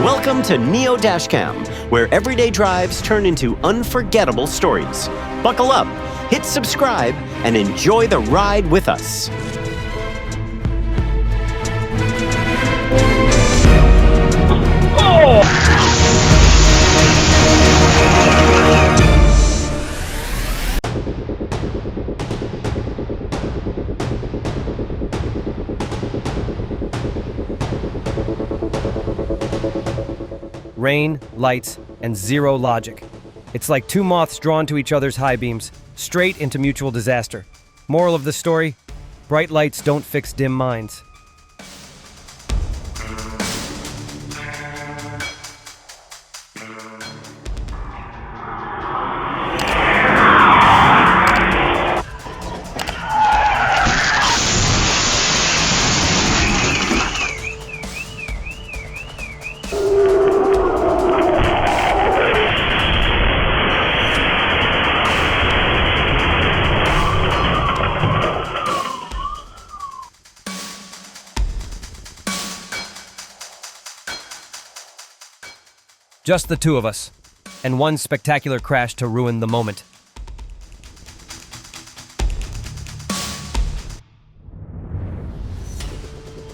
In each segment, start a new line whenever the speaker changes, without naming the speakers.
Welcome to Neo Dashcam, where everyday drives turn into unforgettable stories. Buckle up, hit subscribe, and enjoy the ride with us.
Rain, lights, and zero logic. It's like two moths drawn to each other's high beams, straight into mutual disaster. Moral of the story: bright lights don't fix dim minds. Just the two of us, and one spectacular crash to ruin the moment.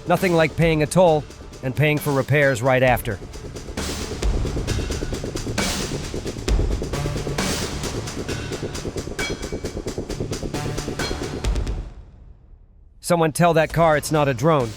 Nothing like paying a toll and paying for repairs right after. Someone tell that car it's not a drone.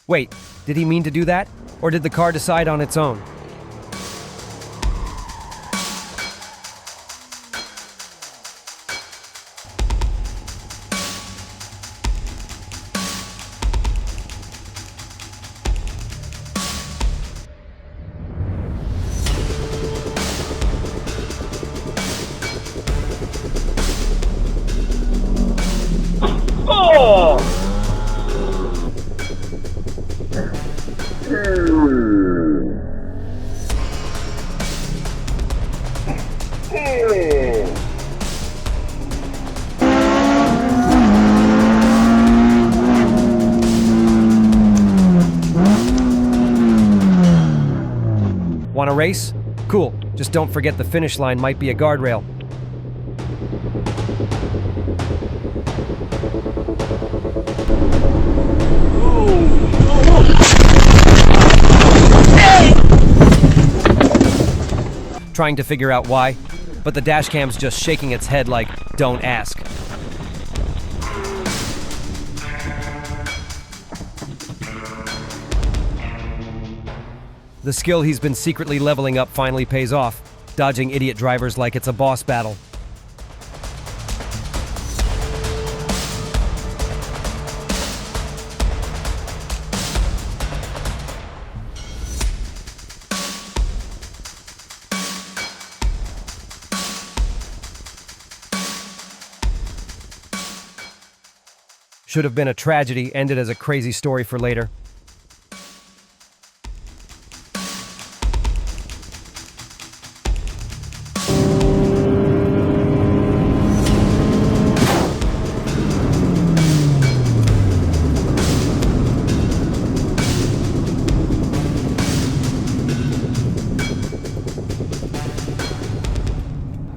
Wait, did he mean to do that? Or did the car decide on its own? Want a race? Cool. Just don't forget the finish line might be a guardrail. Trying to figure out why, but the dashcam's just shaking its head like, don't ask. The skill he's been secretly leveling up finally pays off, dodging idiot drivers like it's a boss battle. Should have been a tragedy, ended as a crazy story for later.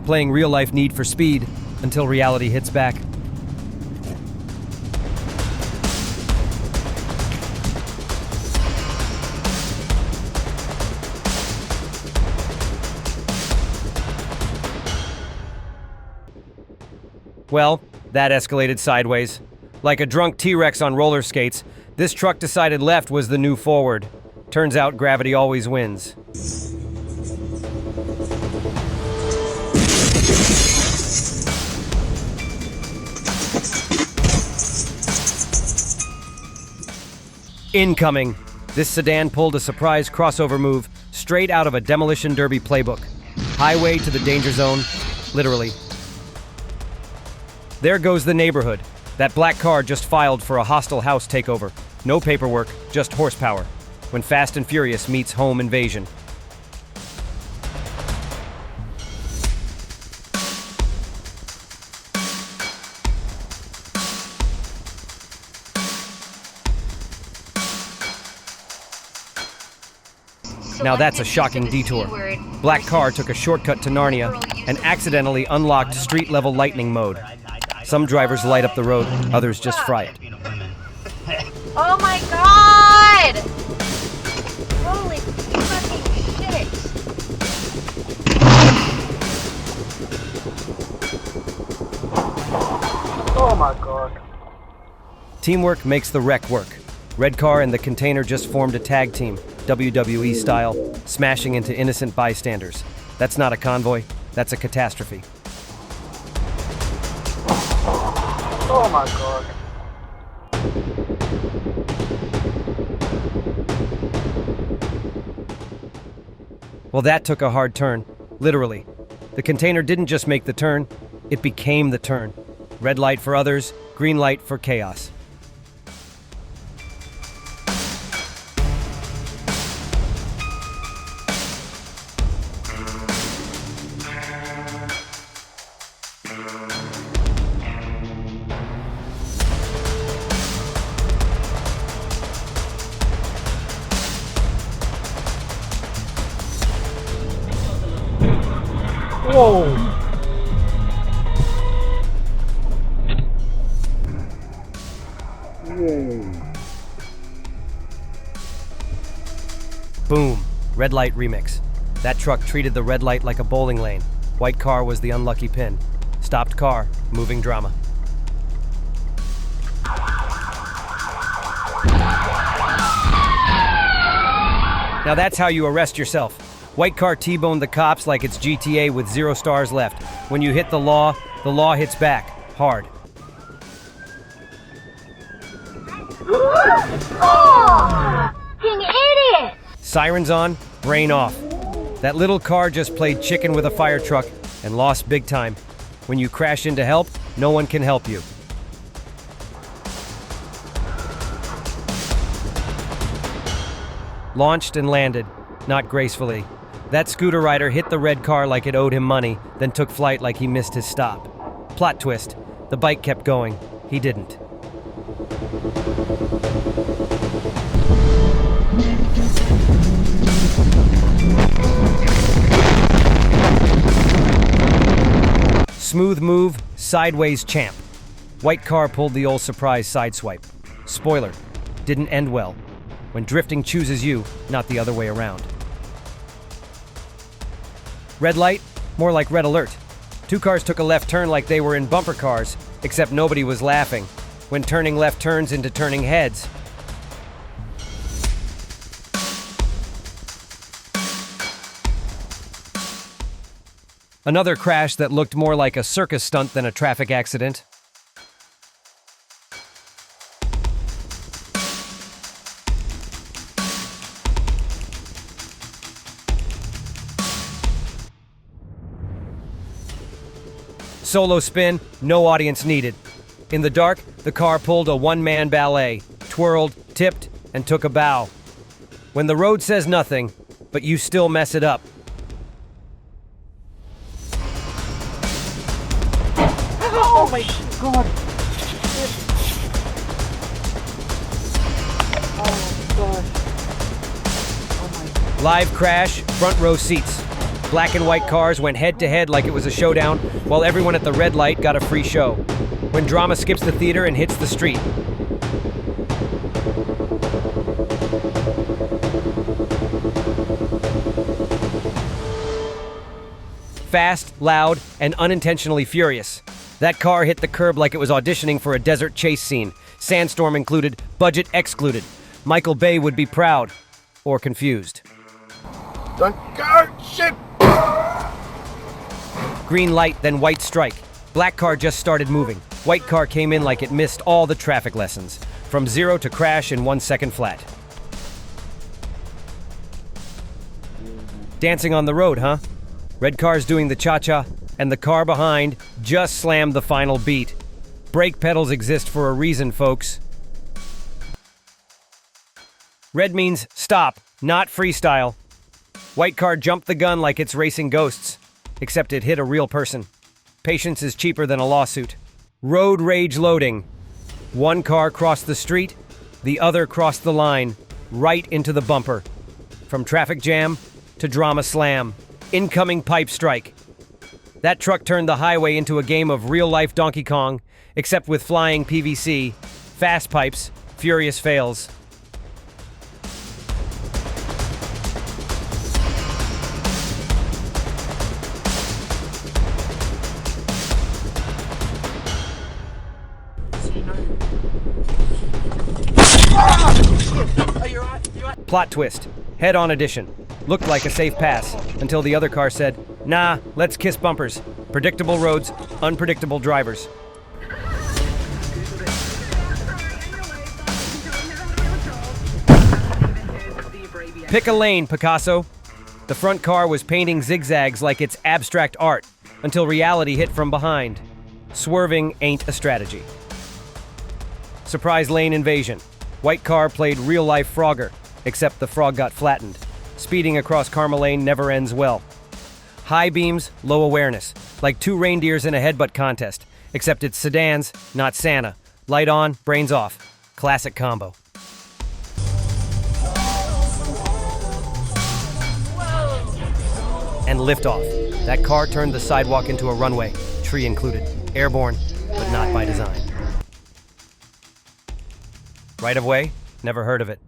Playing real-life Need for Speed until reality hits back. Well, that escalated sideways. Like a drunk T-Rex on roller skates, this truck decided left was the new forward. Turns out gravity always wins. Incoming! This sedan pulled a surprise crossover move straight out of a demolition derby playbook. Highway to the danger zone, literally. There goes the neighborhood. That black car just filed for a hostile house takeover. No paperwork, just horsepower. When Fast and Furious meets home invasion. Now that's a shocking detour. Black car took a shortcut to Narnia and accidentally unlocked street-level lightning mode. Some drivers light up the road, others just fry it.
Oh my god! Holy fucking shit!
Oh my god.
Teamwork makes the wreck work. Red car and the container just formed a tag team, WWE style, smashing into innocent bystanders. That's not a convoy, that's a catastrophe.
Oh my god.
Well, that took a hard turn, literally. The container didn't just make the turn, it became the turn. Red light for others, green light for chaos.
Whoa.
Boom, red light remix. That truck treated the red light like a bowling lane. White car was the unlucky pin. Stopped car, moving drama. Now that's how you arrest yourself. White car T-boned the cops like it's GTA with 0 stars left. When you hit the law hits back, hard.
Oh! Fucking idiot!
Sirens on, brain off. That little car just played chicken with a fire truck and lost big time. When you crash into help, no one can help you. Launched and landed, not gracefully. That scooter rider hit the red car like it owed him money, then took flight like he missed his stop. Plot twist, the bike kept going. He didn't. Smooth move, sideways champ. White car pulled the old surprise sideswipe. Spoiler, didn't end well. When drifting chooses you, not the other way around. Red light, more like red alert. Two cars took a left turn like they were in bumper cars, except nobody was laughing. When turning left turns into turning heads. Another crash that looked more like a circus stunt than a traffic accident. Solo spin, no audience needed. In the dark, the car pulled a one-man ballet, twirled, tipped, and took a bow. When the road says nothing, but you still mess it up.
Oh my god. Oh god. Oh my.
Live crash, front row seats. Black and white cars went head-to-head like it was a showdown, while everyone at the red light got a free show. When drama skips the theater and hits the street. Fast, loud, and unintentionally furious. That car hit the curb like it was auditioning for a desert chase scene. Sandstorm included, budget excluded. Michael Bay would be proud. Or confused.
Don't go! Shit!
Green light, then white strike. Black car just started moving. White car came in like it missed all the traffic lessons. From 0 to crash in 1 second flat. Dancing on the road, huh? Red car's doing the cha-cha, and the car behind just slammed the final beat. Brake pedals exist for a reason, folks. Red means stop, not freestyle. White car jumped the gun like it's racing ghosts, except it hit a real person. Patience is cheaper than a lawsuit. Road rage loading. One car crossed the street, the other crossed the line, right into the bumper. From traffic jam to drama slam. Incoming pipe strike. That truck turned the highway into a game of real-life Donkey Kong, except with flying PVC, fast pipes, furious fails. Plot twist. Head-on edition. Looked like a safe pass, until the other car said, nah, let's kiss bumpers. Predictable roads, unpredictable drivers. Pick a lane, Picasso. The front car was painting zigzags like it's abstract art, until reality hit from behind. Swerving ain't a strategy. Surprise lane invasion. White car played real-life Frogger, except the frog got flattened. Speeding across Karma Lane never ends well. High beams, low awareness. Like two reindeers in a headbutt contest, except it's sedans, not Santa. Light on, brains off. Classic combo. And lift off. That car turned the sidewalk into a runway, tree included. Airborne, but not by design. Right of way? Never heard of it.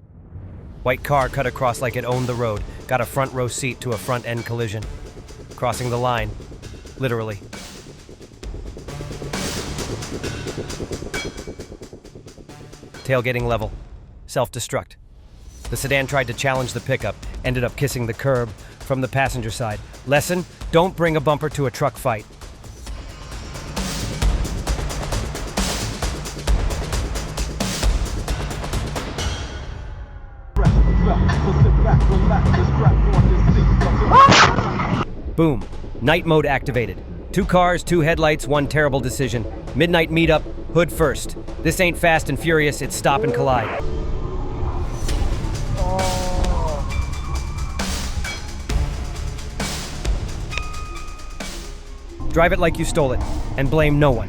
White car cut across like it owned the road, got a front row seat to a front end collision. Crossing the line. Literally. Tailgating level. Self-destruct. The sedan tried to challenge the pickup, ended up kissing the curb from the passenger side. Lesson: don't bring a bumper to a truck fight. Boom. Night mode activated. 2 cars, 2 headlights, 1 terrible decision. Midnight meetup, hood first. This ain't Fast and Furious, it's stop and collide. Drive it like you stole it, and blame no one.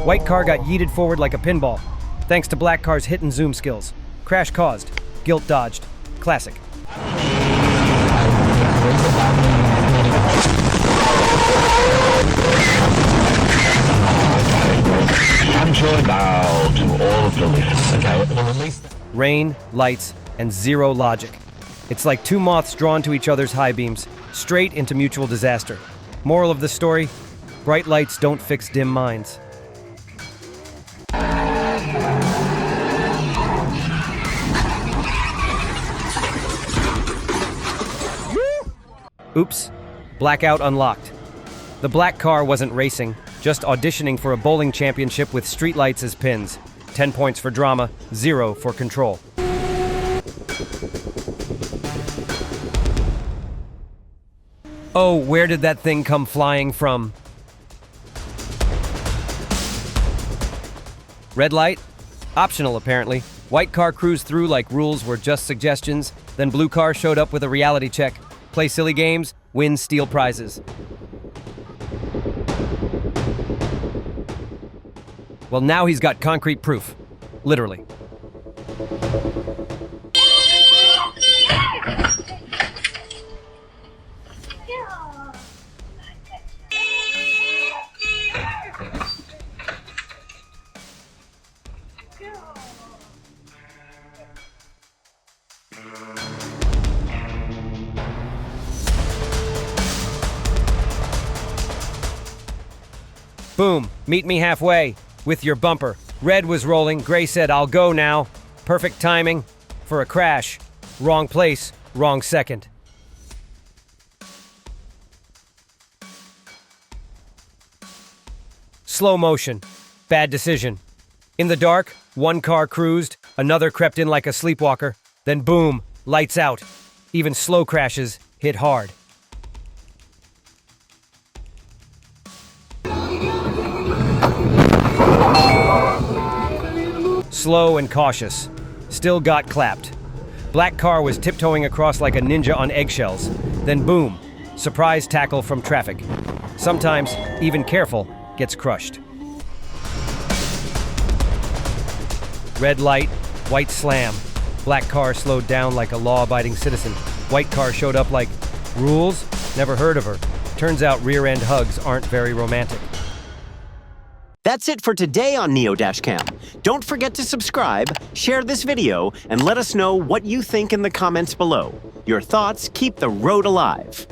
White car got yeeted forward like a pinball, thanks to black car's hit and zoom skills. Crash caused, guilt dodged. Classic.
Now to all of the lifts. Okay, we'll release that.
Rain, lights, and zero logic. It's like 2 moths drawn to each other's high beams, straight into mutual disaster. Moral of the story: bright lights don't fix dim minds. Oops. Blackout unlocked. The black car wasn't racing, just auditioning for a bowling championship with streetlights as pins. 10 points for drama, 0 for control. Oh, where did that thing come flying from? Red light? Optional, apparently. White car cruised through like rules were just suggestions. Then blue car showed up with a reality check. Play silly games, win steel prizes. Well, now he's got concrete proof. Literally. Boom, meet me halfway with your bumper. Red was rolling, gray said, I'll go now. Perfect timing for a crash. Wrong place, wrong second. Slow motion. Bad decision. In the dark, one car cruised, another crept in like a sleepwalker, then boom, lights out. Even slow crashes hit hard. Slow and cautious. Still got clapped. Black car was tiptoeing across like a ninja on eggshells. Then boom, surprise tackle from traffic. Sometimes, even careful, gets crushed. Red light, white slam. Black car slowed down like a law-abiding citizen. White car showed up like, rules? Never heard of her. Turns out rear-end hugs aren't very romantic.
That's it for today on Neo Dashcam. Don't forget to subscribe, share this video, and let us know what you think in the comments below. Your thoughts keep the road alive.